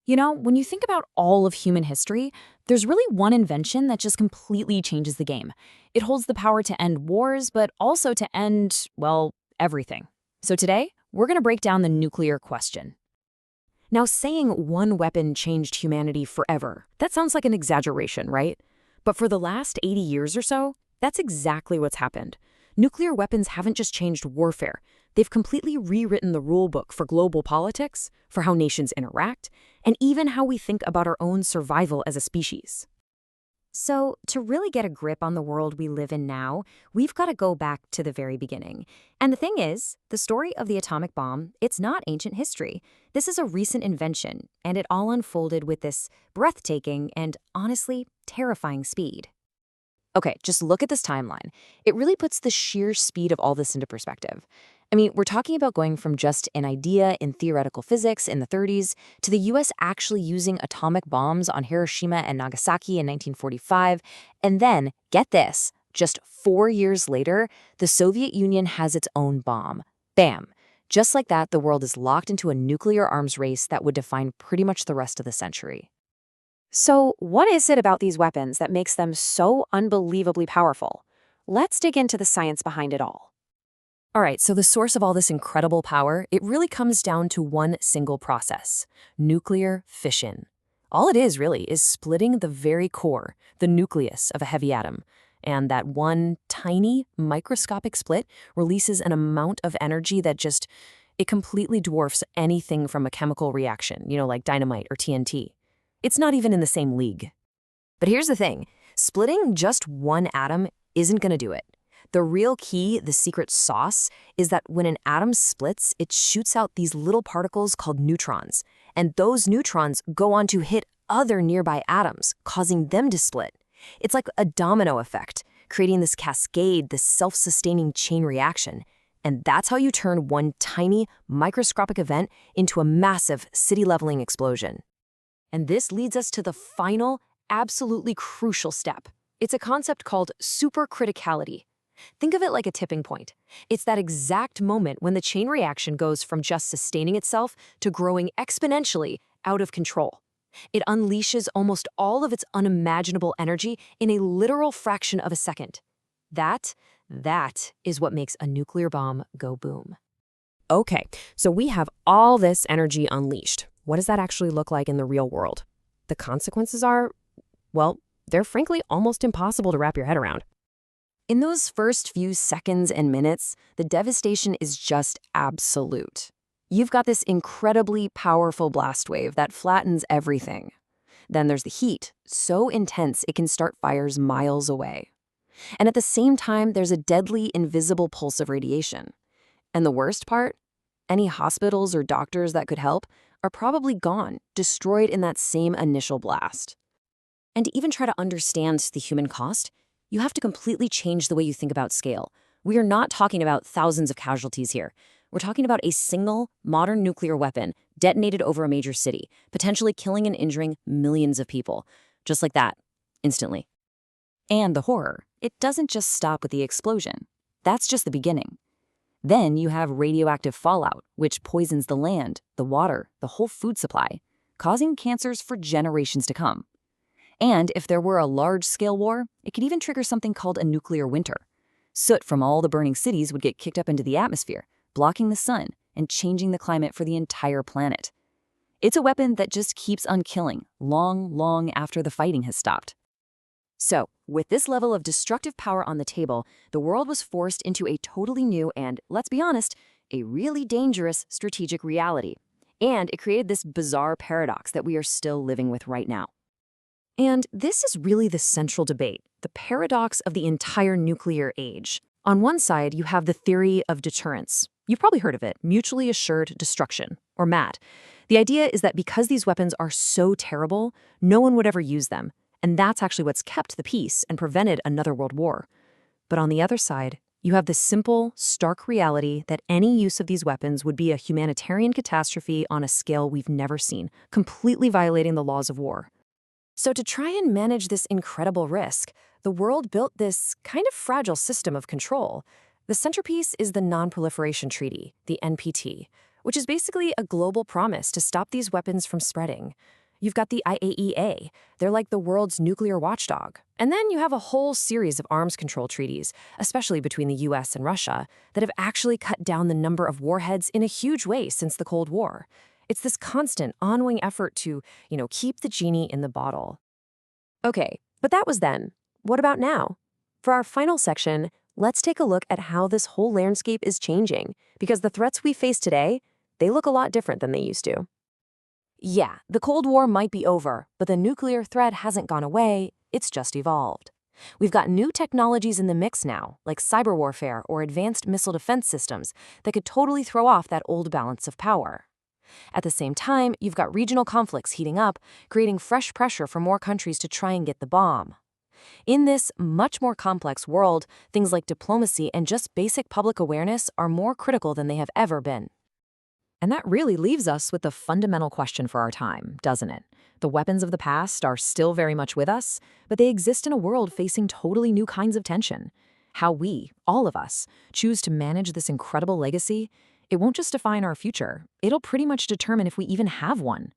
When you think about all of human history, there's really one invention that just completely changes the game. It holds the power to end wars, but also to end, well, everything. So today, we're going to break down the nuclear question. Now, saying one weapon changed humanity forever, that sounds like an exaggeration, right? But for the last 80 years or so, that's exactly what's happened. Nuclear weapons haven't just changed warfare. They've completely rewritten the rulebook for global politics, for how nations interact, and even how we think about our own survival as a species. So, to really get a grip on the world we live in now, we've got to go back to the very beginning. And the thing is, the story of the atomic bomb, it's not ancient history. This is a recent invention, and it all unfolded with this breathtaking and, honestly, terrifying speed. Okay, just look at this timeline. It really puts the sheer speed of all this into perspective. I mean, we're talking about going from just an idea in theoretical physics in the 30s to the US actually using atomic bombs on Hiroshima and Nagasaki in 1945. And then, get this, just 4 years later, the Soviet Union has its own bomb. Bam! Just like that, the world is locked into a nuclear arms race that would define pretty much the rest of the century. So, what is it about these weapons that makes them so unbelievably powerful? Let's dig into the science behind it all. All right, so the source of all this incredible power, it really comes down to one single process: nuclear fission. All it is really is splitting the very core, the nucleus of a heavy atom. And that one tiny microscopic split releases an amount of energy that it completely dwarfs anything from a chemical reaction, like dynamite or TNT. It's not even in the same league. But here's the thing, splitting just one atom isn't going to do it. The real key, the secret sauce, is that when an atom splits, it shoots out these little particles called neutrons. And those neutrons go on to hit other nearby atoms, causing them to split. It's like a domino effect, creating this cascade, this self-sustaining chain reaction. And that's how you turn one tiny, microscopic event into a massive, city-leveling explosion. And this leads us to the final, absolutely crucial step. It's a concept called supercriticality. Think of it like a tipping point. It's that exact moment when the chain reaction goes from just sustaining itself to growing exponentially out of control. It unleashes almost all of its unimaginable energy in a literal fraction of a second. That is what makes a nuclear bomb go boom. Okay, so we have all this energy unleashed. What does that actually look like in the real world? The consequences are, well, they're frankly almost impossible to wrap your head around. In those first few seconds and minutes, the devastation is just absolute. You've got this incredibly powerful blast wave that flattens everything. Then there's the heat, so intense it can start fires miles away. And at the same time, there's a deadly, invisible pulse of radiation. And the worst part? Any hospitals or doctors that could help are probably gone, destroyed in that same initial blast. And to even try to understand the human cost, you have to completely change the way you think about scale. We are not talking about thousands of casualties here. We're talking about a single, modern nuclear weapon detonated over a major city, potentially killing and injuring millions of people. Just like that, instantly. And the horror, it doesn't just stop with the explosion. That's just the beginning. Then you have radioactive fallout, which poisons the land, the water, the whole food supply, causing cancers for generations to come. And if there were a large-scale war, it could even trigger something called a nuclear winter. Soot from all the burning cities would get kicked up into the atmosphere, blocking the sun and changing the climate for the entire planet. It's a weapon that just keeps on killing, long after the fighting has stopped. So, with this level of destructive power on the table, the world was forced into a totally new and, let's be honest, a really dangerous strategic reality. And it created this bizarre paradox that we are still living with right now. And this is really the central debate, the paradox of the entire nuclear age. On one side, you have the theory of deterrence. You've probably heard of it, mutually assured destruction, or MAD. The idea is that because these weapons are so terrible, no one would ever use them. And that's actually what's kept the peace and prevented another world war. But on the other side, you have the simple, stark reality that any use of these weapons would be a humanitarian catastrophe on a scale we've never seen, completely violating the laws of war. So to try and manage this incredible risk, the world built this kind of fragile system of control. The centerpiece is the Non-Proliferation Treaty, the NPT, which is basically a global promise to stop these weapons from spreading. You've got the IAEA. They're like the world's nuclear watchdog. And then you have a whole series of arms control treaties, especially between the US and Russia, that have actually cut down the number of warheads in a huge way since the Cold War. It's this constant, ongoing effort to, keep the genie in the bottle. Okay, but that was then. What about now? For our final section, let's take a look at how this whole landscape is changing, because the threats we face today, they look a lot different than they used to. Yeah, the Cold War might be over, but the nuclear threat hasn't gone away, it's just evolved. We've got new technologies in the mix now, like cyber warfare or advanced missile defense systems, that could totally throw off that old balance of power. At the same time, you've got regional conflicts heating up, creating fresh pressure for more countries to try and get the bomb. In this much more complex world, things like diplomacy and just basic public awareness are more critical than they have ever been. And that really leaves us with the fundamental question for our time, doesn't it? The weapons of the past are still very much with us, but they exist in a world facing totally new kinds of tension. How we, all of us, choose to manage this incredible legacy, it won't just define our future, it'll pretty much determine if we even have one.